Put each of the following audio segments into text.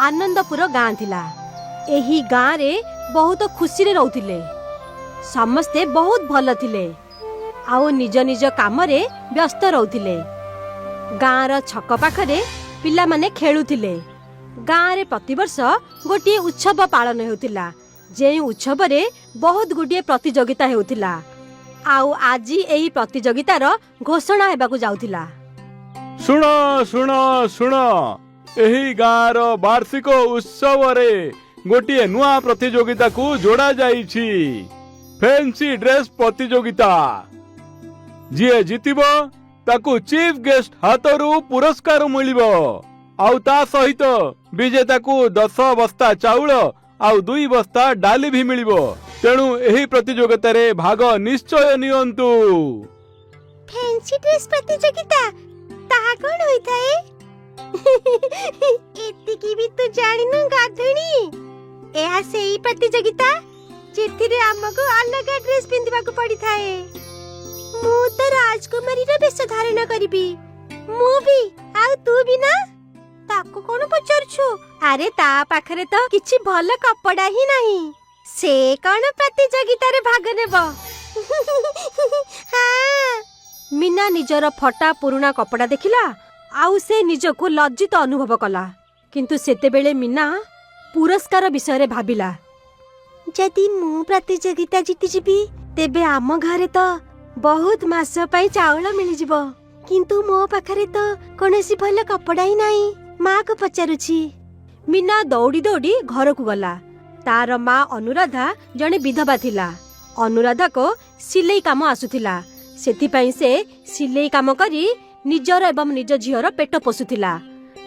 आनंदपुर गाँ थिला। एही गाँ रे बहुत खुशी रे रहउथिले। समस्ते बहुत भल थिले आउ निज निज काम रे व्यस्त रहउथिले। गाँ र छक पाखरे पिला माने खेलुथिले। गाँ रे प्रतिवर्ष गोटे उत्सव पालन हेउथिला। जे उत्सव रे बहुत गुडिए प्रतियोगिता हेउथिला। आउ आज एही प्रतियोगितार घोषणा हेबाकू जाउथिला। सुन सुन सुन, एही गाँर वार्षिक उत्सव रे गोटे नुआ प्रतियोगिता को जोड़ा जाइछि। फैंसी ड्रेस प्रतियोगिता। जी जीतिबो ताकू चीफ गेस्ट हाथरू पुरस्कार मिलिबो। आउ ता सहित विजेता को 10 बस्ता चाउल आउ 2 बस्ता डाली भी मिलिबो। तेणु एही प्रतियोगिता रे भाग निश्चय नियंतु। फैंसी ड्रेस प्रतियोगिता ताहा कोन होइथाए? एतिकी भी तू जानिनु गाधुणी। एहा सेही प्रतियोगिता जेथिरे हमको अलग ड्रेस पिंदिबा को पड़ी थाए। मु तो राजकुमारी रो वेश धारण करिबी। मु भी आउ तू भी ना। ताको कोन पचरछु? अरे ता पाखरे तो किछि भल कपड़ा ही नहीं। से कोन प्रतियोगिता रे भाग नेबो? हां। मीना निजर फटा पुराना कपड़ा देखिला आउ से निजको लज्जित अनुभव कला। किंतु सेते बेले मीना पुरस्कार विषय रे भाबिला। जदि मु प्रतियोगिता जीति जिबी तेबे आम घरे तो बहुत मास पई चावल मिलि जिवो। किंतु मो पाखरे तो कोनोसी भल कपड़ा ही नाही। माँ को पचारुछि। मीना दौड़ी दौड़ी घर को गला। तार माँ अनुराधा जने विधवा थिला। अनुराधा को सिलाई काम आसुथिला। सेथिपई से सिलाई काम करी निजर एवं निज झियर पेट पोसुथिला।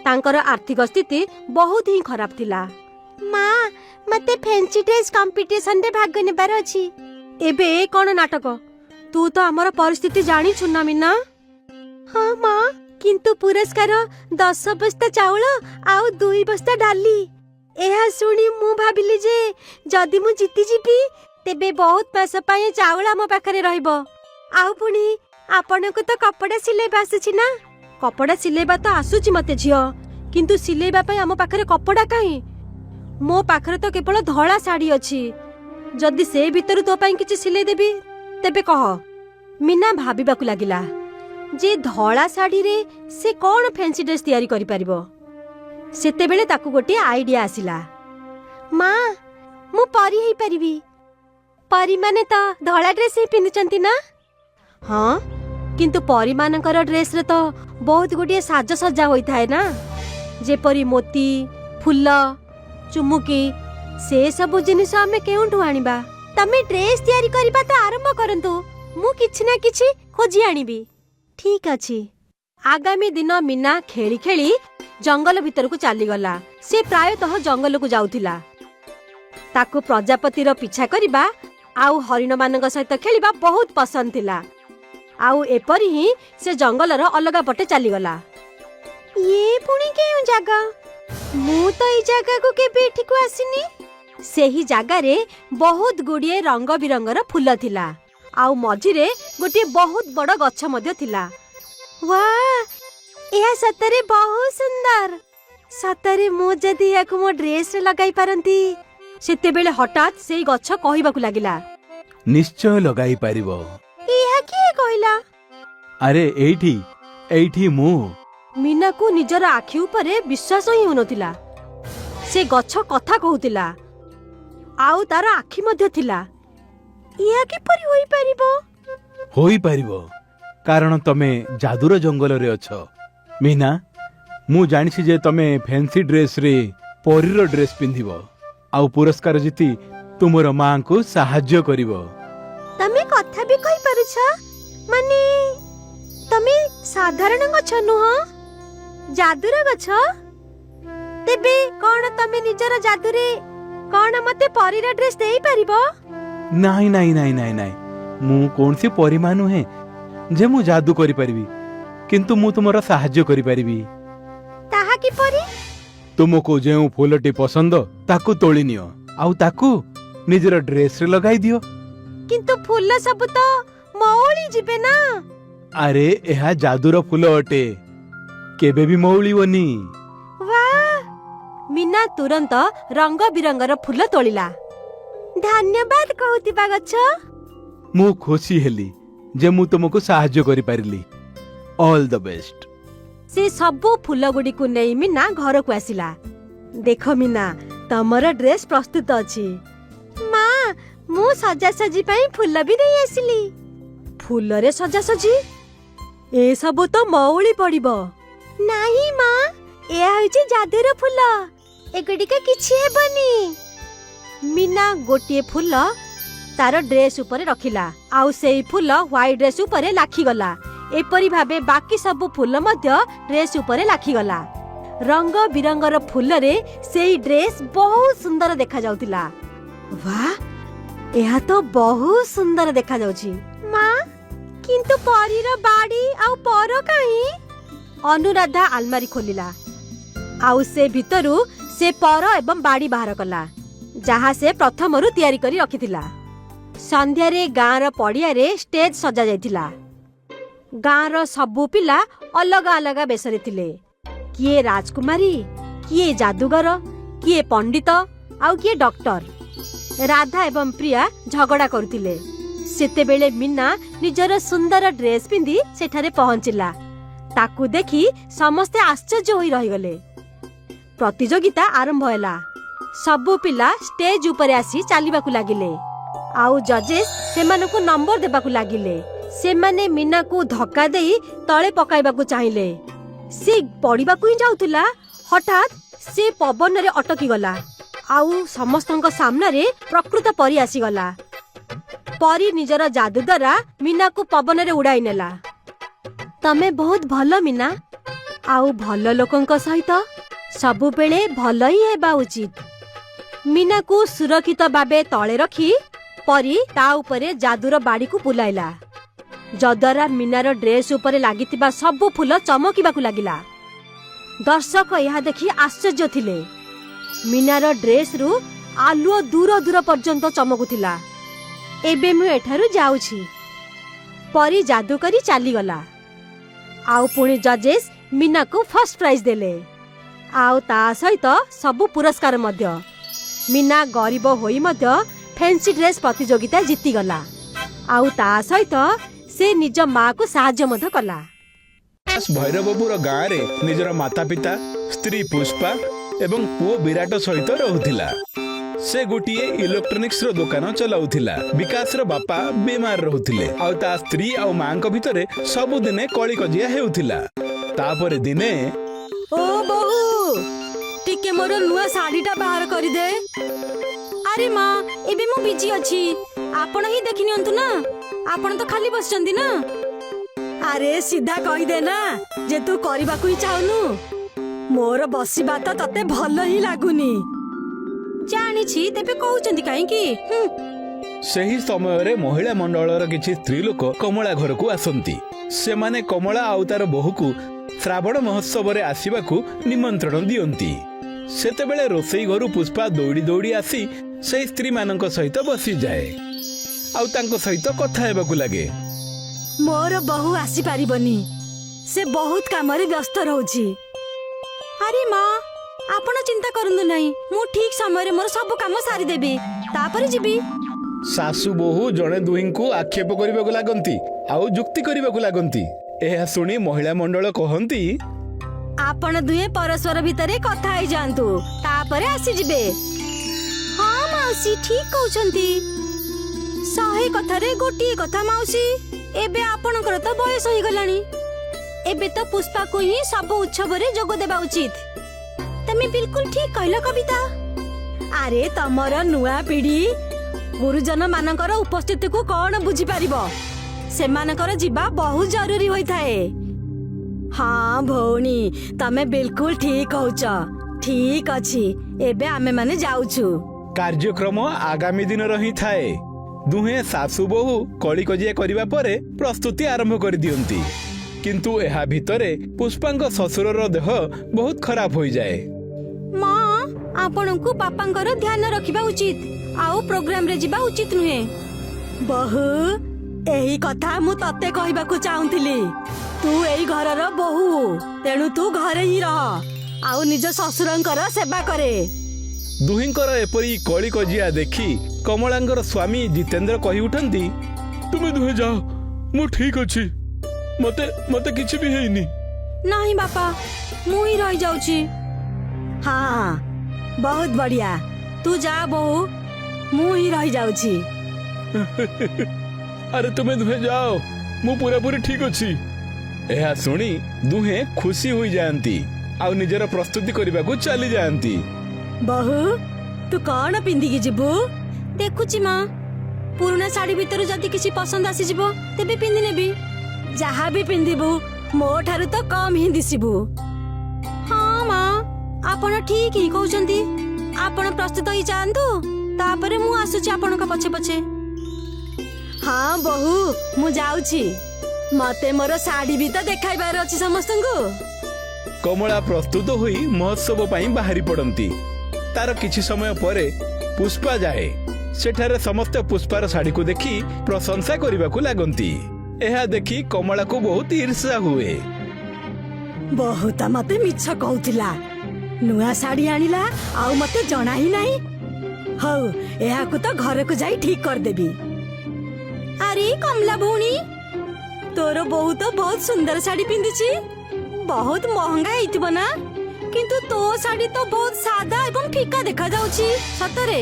तांकर आर्थिक स्थिति बहुत ही खराब थिला। माँ मते फैंसी ड्रेस कंपटीशन रे भाग नेबार अछि। एबे कोन नाटक? तू तो हमर परिस्थिति जानी छु ना मीना? हां माँ, किंतु पुरस्कार 10 बस्ता चाउल आउ 2 बस्ता डाली। एहा सुनी मु भाबिली जे जदि मु जीति जिबी तेबे बहुत पैसा पाए चाउल हम पाखरे रहइबो। आउ पुनी आपन को तो कपड़ा सिलेबा आसुछि ना? कपड़ा सिलेबा तो आसुछि मते झियो, किंतु सिलेबा पई हम पाखरे कपड़ा काई? मो पाखरे तो केवल धळा साड़ी अछि। जदि से भीतर तो पई किछि सिले देबी तेबे कह। मीना भाबिबाकू लागिला जे धळा साड़ी रे से कोन फैंसी ड्रेस तैयारी करि परिबो। सेते बेले ताकू गोटे आइडिया आसिला। माँ मु परी हेई परिबी। परी माने तो धळा ड्रेस ही पिंदुचंती ना? हाँ, किंतु परी मानकर ड्रेस रे तो बहुत गुडिए साज सज्जा होई थाए ना। जेपरी मोती, फुल, चुमुकी, से सब जिनिस हमें केउंठु आनिबा? तमे ड्रेस तैयारी करिबा तो आरंभ करंतु। मु किछि ना किछि खोजी आनिबी। ठीक अछि। आगामी दिन मीना खेली खेली जंगल भीतर को चली गला। से प्रायतः जंगल को जाउथिला। ताकू प्रजापति रो पीछा करिबा आउ हरिण मानक सहित खेलिबा बहुत पसंद थिला। आउ एपरी ही से जंगल रो अलगा पटे चली गला। ये पुणी केउ जागा? मु तो ई जागा को केबे एठी को आसिनी। सेही जागा रे बहुत गुडिए रंग बिरंगर फूल थिला। आउ मझिरे गोटे बहुत बड़ गछ मध्य थिला। वाह, एहा सतरे बहुत सुंदर। सतरे मु जदि याकु मो ड्रेस रे लगाई पारंती। सेते बेले हठात सेही गछ कहिबाकू लागिला, निश्चय लगाई पारिबो। एहा के कहला? अरे एठी एठी मु। मीना को निजर आखि ऊपर विश्वास ही होनथिला। से गछ कथा कहूतिला आउ तार आखि मध्य थिला। इहा किपरि होई परिबो? होई परिबो कारण तमे जादूर जंगल रे अछ। मीना, मु जानिछि जे तमे फैंसी ड्रेस रे परीर ड्रेस पिंधिबो आउ पुरस्कार जीति तुमर मां को सहाय्य करिवो। तमे कथा भी कहि पारुछ? माने तमे साधारण गछ नुह, जादूर गछ? तेबे कोन तमे निजर जादू रे कोन मते परीर ड्रेस देई परिबो? नाही नाही नाही नाही नाही, मु कोनसी परिमा नुहे जे मु जादू करि परिबी, किंतु मु तुमर सहाय्य करि परिबी। ताहा किपरि? तुमको जेउ फूलटी पसंद ताकू तोली नियो आउ ताकू निजर ड्रेस रे लगाई दियो। किंतु फूल सब तो मौली जिबे ना। अरे एहा जादूर फूल अटे, केबे भी मौली बनी। वाह, मीना तुरंत रंग बिरंगर फूल तोलिला। धन्यवाद कहूतिबा गछ। मु खुशी हेली जे मु तुमको साहाय्य करि पारिली। All the best. से सबु फूल गुडी को नै मीना घर को आसिला। देखो मीना तमर ड्रेस प्रस्तुत अछि। माँ मु सजासजी पई फूल भी नहीं आसिली। फूल रे सजासजी ए सबु तो मौली पड़िबो। नाही माँ ए होइछि जादुर फूल। एगुडिका किछि हेबनी। मीना गोटिए फूल तार ड्रेस ऊपर रखिला आउ सेई फूल व्हाइट ड्रेस ऊपर लाखी गला। एपरी भाबे बाकी सब फूल मध्य ड्रेस ऊपर लाखी गला। रंग बिरंगर फूल रे सेई ड्रेस बहुत सुंदर देखा जाउतिला। वाह एहा तो बहुत सुंदर देखा जाउछि। माँ किंतु परीर बाड़ी आउ पर काई? अनुराधा आलमारी खोलिला आउ से भितरु से पर एवं बाड़ी बाहर कला जहाँ से प्रथमरु तैयारी करी रखिथिला। संध्यारे गाँर पड़ियारे स्टेज सजा जाइथिला। गाँर सबु पिला अलग अलग बेसरे थिले। किए राजकुमारी, किए जादूगर, किए पंडित आउ किए डॉक्टर। राधा एवं प्रिया झगड़ा करुथिले। सेतेबेले मीना निजर सुंदर ड्रेस पिंदी सेठारे पहुंचिला। ताकू देखि समस्ते आश्चर्य होई रहिगले। प्रतियोगिता आरंभ होला। सबु पिला स्टेज ऊपर आसी चालिबाकू लागिले आउ जजेस सेमानकू नंबर देबाकू लागिले। सेमाने मीना को धक्का देई तळे पकाइबाकू चाहिले। से पड़िबाकू ही जाउतिला। हठात से पवन रे अटकी गला आउ समस्तଙ୍କ सामने प्रकृत परी आसी गला। परी निजर जादू द्वारा मीना को पवन रे उड़ाई नेला। तमे बहुत भलो मीना आउ भलो लोकंक सहित सबु बेले भलो ही हेबा उचित। मीना को सुरक्षित भाबे तळे रखी परी ता उपरे जादूर बाड़ी को बुलाइला। जद्वारा मीनार ड्रेस उपरे लागितिबा सबु फूल चमकिबाकू लागिला। दर्शक यह देखि आश्चर्य थिले। मीनार ड्रेस रु आलुओ दूर दूर पर्यंत चमकुथिला। एबे मु एठारु जाउछि। परी जादू करी चाली गला। आउ पुणी जजेस मीना को फर्स्ट प्राइज देले आउ ता सहित सबु पुरस्कार मध्य। मीना गरीब होई मध्य फैंसी ड्रेस प्रतियोगिता जीती गला आउ ता सहित से निज माँ को साहाय्य मध्य कला। भैरवपुर गाँव रे निजर माता पिता स्त्री पुष्पा एवं पुओ विराट सहित रहुथिला। से गोटिए इलेक्ट्रोनिक्स रो दुकान चलाउथिला। विकास रो बापा बीमार रहुथिले आउ ता स्त्री आउ मां को भितरे सब दिने कली कजिया हेउथिला। तापरे दिने ओ बहू टिके मोर नुआ साड़ीटा बाहर करि दे। अरे माँ एबे मु बिजी अछि। आपण ही देखि नियंतु ना। आपण तो खाली बसचंदी ना। अरे सीधा कहि दे ना जे तू करिबाकू ही चाहनु। मोर बसिबा त तते भलो ही लागुनी। जानि छी तेबे कहउचंदी काहे की? सही समय रे महिला मंडलर किछि स्त्री लोक कमला घर को आसंती। से माने कमला आउ तार बहु को श्रावण महोत्सव रे आसीबाकू निमंत्रण दियंती। सेतेबेले रोसई घरु पुष्पा दौड़ी दौड़ी आसी से स्त्री मानक सहित बसी जाए आउ तांको सहित कथा हेबाकू लागे। मोर बहु आसी पारिबनी। से बहुत काम रे व्यस्त रहउची। अरे माँ आपण चिंता करंदु नाही। मु ठीक समय रे मोर सब काम सारी देबी तापर जिबी। सासु बहु जणे दुहिंकु आक्षेप करिबाकू लागंती आउ जुक्ति करिबाकू लागंती। एहा सुनी महिला मंडल कहंती आपण दुहे परस्पर भितरे कथा आइ जांतु तापर आसी जिबे। हां माउसी ठीक कहउचंती। सहे कथा रे गोटी कथा माउसी। एबे आपणकर तो बयस होई गलानी। एबे तो पुष्पा को ही सब उत्सव रे जोग देबा उचित। तमे बिल्कुल ठीक कहला कविता। अरे तमर नुआ पीढ़ी गुरुजन मानकर उपस्थिति को कौन बुझी पारिबो। सेमानकर जीवा बहुत जरूरी होई थाए। हाँ भौणी तमे बिल्कुल ठीक कहउच। ठीक अछि एबे आमे माने जाउछु। कार्यक्रम आगामी दिन रही थाए। दुहे सासु बहु कली कजिया करिबा परे प्रस्तुति आरंभ कर दियंती। किंतु एहा भितरे पुष्पांक ससुरर देह बहुत खराब होई जाए। माँ आपणको पापांकर ध्यान रखिबा उचित आउ प्रोग्राम रे जिबा उचित नुहे। बहु एही कथा मु तते कहिबाकू चाहुंतिली। तू एई घरर बहु तेणु तू घरे ही रह ଆଉ ନିଜ ଶ୍ୱଶୁରଙ୍କର ସେବା କରେ। ଦୁହିଁଙ୍କର ଏପରି କଳି କଜିଆ ଦେଖି କମଳାଙ୍କର ସ୍ୱାମୀ ଜିତେନ୍ଦ୍ର କହି ଉଠନ୍ତି, ତୁମେ ଦୁହେଁ ଯାଅ, ମୁଁ ଠିକ ଅଛି, ମତେ କିଛି ବି ହେଇନି। ନାହିଁ ବାପା, ମୁଁ ହିଁ ରହିଯାଉଛି। ହଁ, ବହୁତ ବଢିଆ, ତୁ ଯା ବୋହୁ, ମୁଁ ହିଁ ରହିଯାଉଛି। ଆରେ ତୁମେ ଦୁହେଁ ଯାଅ, ମୁଁ ପୁରାପୁରି ଠିକ ଅଛି। ଏହା ଶୁଣି ଦୁହେଁ ଖୁସି ହୋଇଯାଆନ୍ତି ଆଉ ନିଜର ପ୍ରସ୍ତୁତି କରିବାକୁ ଚାଲି ଯାଆନ୍ତି। ବୋହୁ, ତୁ କଣ ପିନ୍ଧିକି ଯିବୁ? ଦେଖୁଛି ମା, ପୁରୁଣା ଶାଢୀ ଭିତରୁ ଯଦି କିଛି ପସନ୍ଦ ଆସିଯିବ ତେବେ ପିନ୍ଧି ନେବି। ଯାହା ବି ପିନ୍ଧିବୁ ମୋ ଠାରୁ ତ କମ ହିଁ ଦିଶିବୁ। ହଁ ମା, ଆପଣ ଠିକ ହିଁ କହୁଛନ୍ତି। ଆପଣ ପ୍ରସ୍ତୁତ ହେଇ ଯାଆନ୍ତୁ, ତାପରେ ମୁଁ ଆସୁଛି ଆପଣଙ୍କ ପଛେ ପଛେ। ହଁ ବୋହୁ, ମୁଁ ଯାଉଛି। ମତେ ମୋର ଶାଢୀ ବି ତ ଦେଖାଇବାର ଅଛି ସମସ୍ତଙ୍କୁ। କମଳା ପ୍ରସ୍ତୁତ ହୋଇ ମହୋତ୍ସବ ପାଇଁ ବାହାରି ପଡନ୍ତି। ତାର କିଛି ସମୟ ପରେ ପୁଷ୍ପା ଯାଏ। ସେଠାରେ ସମସ୍ତେ ପୁଷ୍ପାର ଶାଢୀକୁ ଦେଖି ପ୍ରଶଂସା କରିବାକୁ ଲାଗନ୍ତି। ଏହା ଦେଖି କମଳାକୁ ବହୁତ ଈର୍ଷା ହୁଏ। ବହୁତ ମତେ ମିଛ କହୁଥିଲା, ନୂଆ ଶାଢୀ ଆଣିଲା ଆଉ ମତେ ଜଣା ହିଁ ନାହିଁ। ହଉ, ଏହାକୁ ତ ଘରକୁ ଯାଇ ଠିକ କରିଦେବି। ଆରେ କମଲା ଭଉଣୀ, ତୋର ବୋହୁ ତ ବହୁତ ସୁନ୍ଦର ଶାଢୀ ପିନ୍ଧିଛି। ବହୁତ ମହଙ୍ଗା ହେଇଥିବ ନା, କିନ୍ତୁ ତୋ ଶାଢୀ ତ ବହୁତ ସାଦା ଏବଂ ଫିକା ଦେଖାଯାଉଛି। ସତରେ?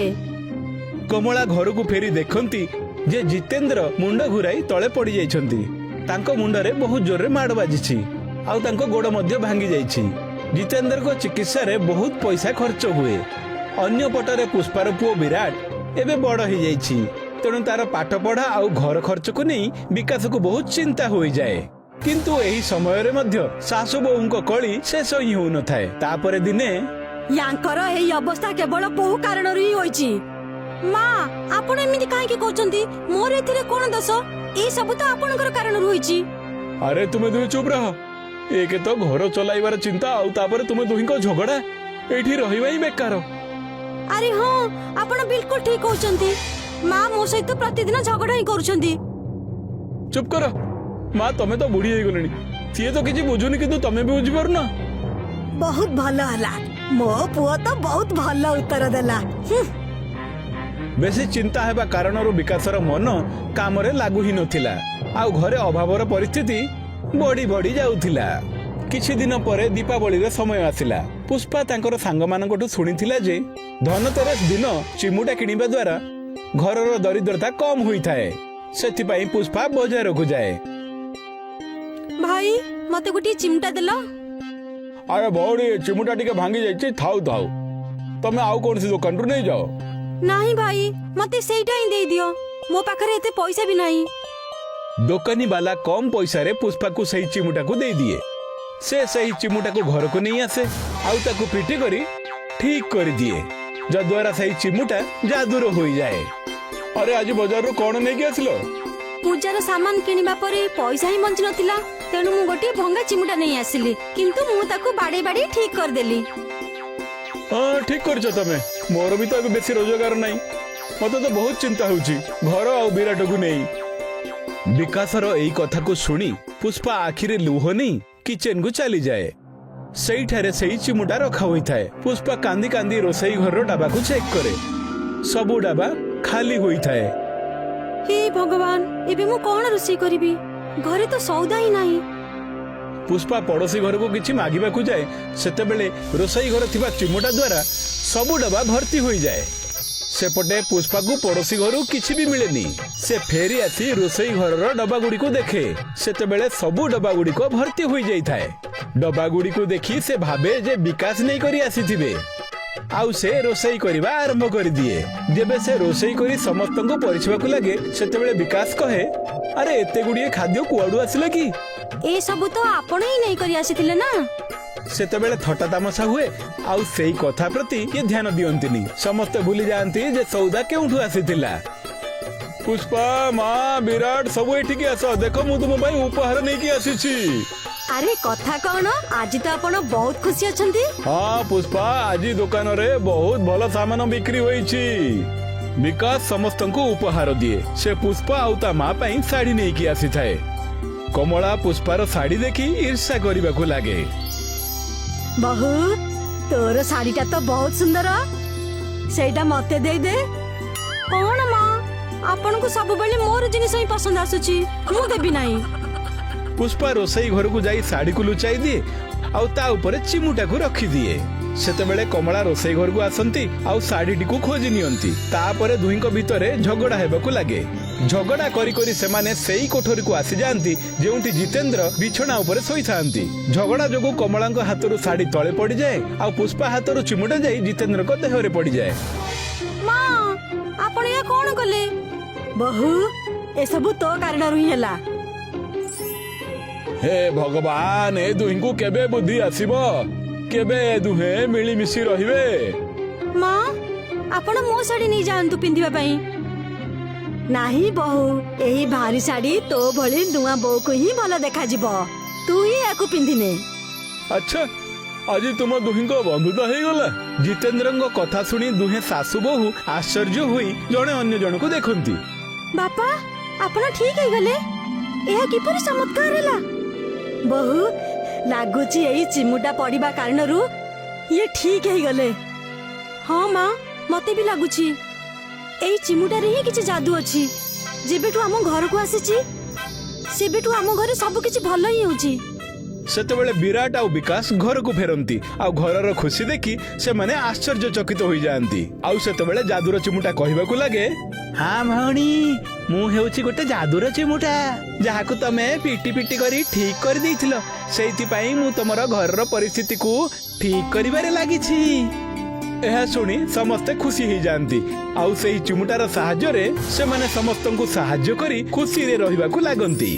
କମଳା ଘରକୁ ଫେରି ଦେଖନ୍ତି ଯେ ଜିତେନ୍ଦ୍ର ମୁଣ୍ଡ ଘୁରାଇ ତଳେ ପଡି ଯାଇଛନ୍ତି। ତାଙ୍କ ମୁଣ୍ଡରେ ବହୁତ ଜୋରରେ ମାଡ଼ ବାଜିଛି ଆଉ ତାଙ୍କ ଗୋଡ ମଧ୍ୟ ଭାଙ୍ଗି ଯାଇଛି। ଜିତେନ୍ଦ୍ରଙ୍କ ଚିକିତ୍ସାରେ ବହୁତ ପଇସା ଖର୍ଚ୍ଚ ହୁଏ। ଅନ୍ୟ ପଟରେ ପୁଷ୍ପାର ପୁଅ ବିରାଟ ଏବେ ବଡ ହେଇଯାଇଛି, ତେଣୁ ତାର ପାଠ ପଢା ଆଉ ଘର ଖର୍ଚ୍ଚକୁ ନେଇ ବିକାଶକୁ ବହୁତ ଚିନ୍ତା ହୋଇଯାଏ। କିନ୍ତୁ ଏହି ସମୟରେ ମଧ୍ୟ ଶାଶୁ ବୋହୂଙ୍କ କଳି ଶେଷ ହିଁ ହେଉନଥାଏ। ତାପରେ ଦିନେ ୟାଙ୍କର ଏହି ଅବସ୍ଥା କେବଳ ବୋହୁ କାରଣରୁ ହିଁ ହୋଇଛି। ମା, ଆପଣ ଏମିତି କାହିଁକି କହୁଛନ୍ତି? ମୋର ଏଥିରେ କଣ ଦୋଷ? ଏଇ ସବୁ ତ ଆପଣଙ୍କର କାରଣରୁ ହୋଇଛି। ଆରେ ତୁମେ ଦୁହେଁ ଚୁପ୍ ରହ। ଏକ ତ ଘର ଚଲାଇବାର ଚିନ୍ତା, ଆଉ ତାପରେ ତୁମେ ଦୁହିଁଙ୍କ ଝଗଡା। ଏଇଠି ରହିବା ହିଁ ବେକାର। ଆରେ ହଁ, ଆପଣ ବିଲକୁଲ ଠିକ କହୁଛନ୍ତି। ମା ମୋ ସହିତ ପ୍ରତିଦିନ ଝଗଡା ହିଁ କରୁଛନ୍ତି। ଚୁପ୍ କର ମା, ତମେ ତ ବୁଢୀ ହେଇଗଲେଣି। ସିଏ ତ କିଛି ବୁଝୁନି, କିନ୍ତୁ ତମେ ବି ବୁଝିପାରୁନ। ବହୁତ ଭଲ ହେଲା, ମୋ ପୁଅ ତ ବହୁତ ଭଲ ଉତ୍ତର ଦେଲା। ବେଶୀ ଚିନ୍ତା ହେବା କାରଣରୁ ବିକାଶର ମନ କାମରେ ଲାଗୁ ହିଁ ନଥିଲା ଆଉ ଘରେ ଅଭାବର ପରିସ୍ଥିତି ବଢି ବଢି ଯାଉଥିଲା। କିଛି ଦିନ ପରେ ଦୀପାବଳିର ସମୟ ଆସିଲା। ପୁଷ୍ପା ତାଙ୍କର ସାଙ୍ଗମାନଙ୍କଠୁ ଶୁଣିଥିଲା ଯେ ଧନତେରସ ଦିନ ଚିମୁଟା କିଣିବା ଦ୍ୱାରା ଘରର ଦରିଦ୍ରତା କମ ହୋଇଥାଏ। ସେଥିପାଇଁ ପୁଷ୍ପା ବଜାରକୁ ଯାଏ। ଭାଇ, ମତେ ଗୋଟିଏ ଚିମୁଟା ଦେଲ। ଆରେ ଭଉଣୀ, ଚିମୁଟା ଟିକେ ଭାଙ୍ଗି ଯାଇଛି, ଥାଉ ଥାଉ, ତମେ ଆଉ କୌଣସି ଦୋକାନରୁ ନେଇଯାଅ। ନାହିଁ ଭାଇ, ମତେ ସେଇଟା ହିଁ ଦେଇଦିଅ, ମୋ ପାଖରେ ଏତେ ପଇସା ବି ନାହିଁ। ଦୋକାନୀ ବାଲା କମ ପଇସାରେ ପୁଷ୍ପାକୁ ସେହି ଚିମୁଟାକୁ ଦେଇଦିଏ। ସେ ସେହି ଚିମୁଟାକୁ ଘରକୁ ନେଇ ଆସେ ଆଉ ତାକୁ ପିଟି କରି ଠିକ କରିଦିଏ, ଯାଦ୍ୱାରା ସେହି ଚିମୁଟା ଯାଦୁର ହୋଇଯାଏ। ଆରେ ଆଜି ବଜାରରୁ କଣ ନେଇକି ଆସିଲ? ପୂଜାର ସାମାନ କିଣିବା ପରେ ପଇସା ହିଁ ବଞ୍ଚି ନଥିଲା, ତେଣୁ ମୁଁ ଗୋଟିଏ ଭଙ୍ଗା ଚିମୁଟା ନେଇ ଆସିଲି, କିନ୍ତୁ ମୁଁ ତାକୁ ବାଡେଇ ବାଡେଇ ଠିକ କରିଦେଲି। ହଁ, ଠିକ କରିଛ ତମେ। ମୋର ବି ତ ଏବେ ବେଶୀ ରୋଜଗାର ନାହିଁ। ମତେ ତ ବହୁତ ଚିନ୍ତା ହେଉଛି ଘର ଆଉ ବିରାଟକୁ ନେଇ। ବିକାଶର ଏଇ କଥାକୁ ଶୁଣି ପୁଷ୍ପା ଆଖିରେ ଲୁହ ନେଇ କିଚେନକୁ ଚାଲିଯାଏ। ସେଇଠାରେ ସେଇ ଚିମୁଟା ରଖା ହୋଇଥାଏ। ପୁଷ୍ପା କାନ୍ଦି କାନ୍ଦି ରୋଷେଇ ଘରର ଡାବାକୁ ଚେକ୍ କରେ। ସବୁ ଡାବା ଖାଲି ହୋଇଥାଏ। ହେ ଭଗବାନ, ଏବେ ମୁଁ କଣ ରୋଷେଇ କରିବି? ଘରେ ତ ସଉଦା ହିଁ ନାହିଁ। ପୁଷ୍ପା ପଡୋଶୀ ଘରକୁ କିଛି ମାଗିବାକୁ ଯାଏ। ସେତେବେଳେ ରୋଷେଇ ଘର ଥିବା ଚିମୁଟା ଦ୍ୱାରା ସବୁ ଡବା ଭର୍ତ୍ତି ହୋଇଯାଏ। ସେପଟେ ପୁଷ୍ପାକୁ ପଡୋଶୀ ଘରୁ କିଛି ବି ମିଳେନି। ସେ ଫେରି ଆସି ରୋଷେଇ ଘରର ଡବାଗୁଡ଼ିକୁ ଦେଖେ। ସେତେବେଳେ ସବୁ ଡବାଗୁଡ଼ିକ ଭର୍ତ୍ତି ହୋଇଯାଇଥାଏ। ଡବାଗୁଡ଼ିକୁ ଦେଖି ସେ ଭାବେ ଯେ ବିକାଶ ନେଇକରି ଆସିଥିବେ ଆଉ ସେ ରୋଷେଇ କରିବା ଆରମ୍ଭ କରିଦିଏ। ଯେବେ ସେ ରୋଷେଇ କରି ସମସ୍ତଙ୍କୁ ପରିଛିବାକୁ ଲାଗେ, ସେତେବେଳେ ବିକାଶ କହେ, ଆରେ ଏତେ ଗୁଡ଼ିଏ ଖାଦ୍ୟ କୁଆଡୁ ଆସିଲା କି? ଏ ସବୁ ତ ଆପଣ ହିଁ ନେଇକରି ଆସିଥିଲେ ନା। ସେତେବେଳେ ଥଟ୍ଟା ତାମସା ହୁଏ ଆଉ ସେଇ କଥା ପ୍ରତି କିଏ ଧ୍ୟାନ ଦିଅନ୍ତିନି। ସମସ୍ତେ ଭୁଲି ଯାଆନ୍ତି ଯେ ସୌଦା କେଉଁଠୁ ଆସିଥିଲା। ପୁଷ୍ପା, ମା, ବିରାଟ ସବୁ ଏଠିକି ଆସ, ଦେଖ ମୁଁ ତୁମ ପାଇଁ ଉପହାର ନେଇକି ଆସିଛି। ଆରେ କଥା କଣ? ଆଜି ତ ଆପଣ ବହୁତ ଖୁସି ଅଛନ୍ତି। ହଁ ପୁଷ୍ପା, ଆଜି ଦୋକାନରେ ବହୁତ ଭଲ ସାମାନ ବିକ୍ରି ହୋଇଛି। ବିକାଶ ସମସ୍ତଙ୍କୁ ଉପହାର ଦିଏ। ସେ ପୁଷ୍ପା ଆଉ ତା ମା ପାଇଁ ଶାଢୀ ନେଇକି ଆସିଥାଏ। କମଳା ପୁଷ୍ପାର ଶାଢୀ ଦେଖି ଈର୍ଷା କରିବାକୁ ଲାଗେ। ବହୁ, ତୋର ଶାଢୀଟା ତ ବହୁତ ସୁନ୍ଦର, ସେଇଟା ମତେ ଦେଇଦେ। କଣ ମା, ଆପଣଙ୍କୁ ସବୁବେଳେ ମୋର ଜିନିଷ ହିଁ ପସନ୍ଦ ଆସୁଛି, ମୁଁ ଦେବି ନାହିଁ। ପୁଷ୍ପା ରୋଷେଇ ଘରକୁ ଯାଇ ଶାଢୀକୁ ଲୁଚାଇ ଦିଏ ଆଉ ତା ଉପରେ ଚିମୁଟାକୁ ରଖିଦିଏ। ସେତେବେଳେ କମଳା ରୋଷେଇ ଘରକୁ ଆସନ୍ତି ଆଉ ଶାଢୀଟିକୁ ଖୋଜି ନିଅନ୍ତି। ତାପରେ ଦୁହିଁଙ୍କ ଭିତରେ ଝଗଡା ହେବାକୁ ଲାଗେ। ଝଗଡା କରି କରି ସେମାନେ ସେଇ କୋଠରୀକୁ ଆସିଯାଆନ୍ତି ଯେଉଁଠି ଜିତେନ୍ଦ୍ର ବିଛଣା ଉପରେ ଶୋଇଥାନ୍ତି। ଝଗଡା ଯୋଗୁଁ କମଳାଙ୍କ ହାତରୁ ଶାଢୀ ତଳେ ପଡିଯାଏ ଆଉ ପୁଷ୍ପା ହାତରୁ ଚିମୁଟା ଯାଇ ଜିତେନ୍ଦ୍ରଙ୍କ ଦେହରେ ପଡିଯାଏ। ମା, ଆପଣ ଏହା କଣ କଲେ? ବହୁ, ଏସବୁ ତୋ କାରଣରୁ ହିଁ ହେଲା। ହେ ଭଗବାନ, ଏ ଦୁହିଁଙ୍କୁ କେବେ ବୁଦ୍ଧି ଆସିବ? କେବେ ଏ ଦୁହେଁ ମିଳିମିଶି ରହିବେ? ମା, ଆପଣ ମୋ ଶାଢୀ ନେଇ ଯାଆନ୍ତୁ ପିନ୍ଧିବା ପାଇଁ। ନାହିଁ ବହୁ, ଏହି ଭାରି ଶାଢୀ ତୋ ଭଳି ନୂଆ ବୋଉକୁ ହିଁ ଭଲ ଦେଖାଯିବ। ତୁ ହିଁ ଏହାକୁ ପିନ୍ଧିନେ। ଆଚ୍ଛା, ଆଜି ତୁମ ଦୁହିଁଙ୍କ ବନ୍ଧୁତା ହେଇଗଲା। ଜିତେନ୍ଦ୍ରଙ୍କ କଥା ଶୁଣି ଦୁହେଁ ଶାଶୁ ବୋହୂ ଆଶ୍ଚର୍ଯ୍ୟ ହୋଇ ଜଣେ ଅନ୍ୟ ଜଣକୁ ଦେଖନ୍ତି। ବାପା, ଆପଣ ଠିକ ହେଇଗଲେ। ଏହା କିପରି ଚମତ୍କାର ହେଲା? ବହୁ, ଲାଗୁଛି ଏଇ ଚିମୁଟା ପଡିବା କାରଣରୁ ଇଏ ଠିକ ହେଇଗଲେ। ହଁ ମା, ମତେ ବି ଲାଗୁଛି ଏଇ ଚିମୁଟାରେ ହିଁ କିଛି ଯାଦୁ ଅଛି। ଯେବେଠୁ ଆମ ଘରକୁ ଆସିଛି ସେବେଠୁ ଆମ ଘରେ ସବୁ କିଛି ଭଲ ହିଁ ହେଉଛି। ସେତେବେଳେ ବିରାଟ ଆଉ ବିକାଶ ଘରକୁ ଫେରନ୍ତି ଆଉ ଘରର ଖୁସି ଦେଖି ସେମାନେ ଆଶ୍ଚର୍ଯ୍ୟଚକିତ ହୋଇଯାଆନ୍ତି। ଆଉ ସେତେବେଳେ ଯାଦୁର ଚିମୁଟା କହିବାକୁ ଲାଗେ, ହଁ ଭଉଣୀ, ମୁଁ ହେଉଛି ଗୋଟେ ଯାଦୁର ଚିମୁଟା, ଯାହାକୁ ତମେ ପିଟି ପିଟି କରି ଠିକ କରିଦେଇଥିଲ। ସେଇଥିପାଇଁ ମୁଁ ତମର ଘରର ପରିସ୍ଥିତିକୁ ଠିକ କରିବାରେ ଲାଗିଛି। ଏହା ଶୁଣି ସମସ୍ତେ ଖୁସି ହେଇଯାଆନ୍ତି ଆଉ ସେହି ଚିମୁଟାର ସାହାଯ୍ୟରେ ସେମାନେ ସମସ୍ତଙ୍କୁ ସାହାଯ୍ୟ କରି ଖୁସିରେ ରହିବାକୁ ଲାଗନ୍ତି।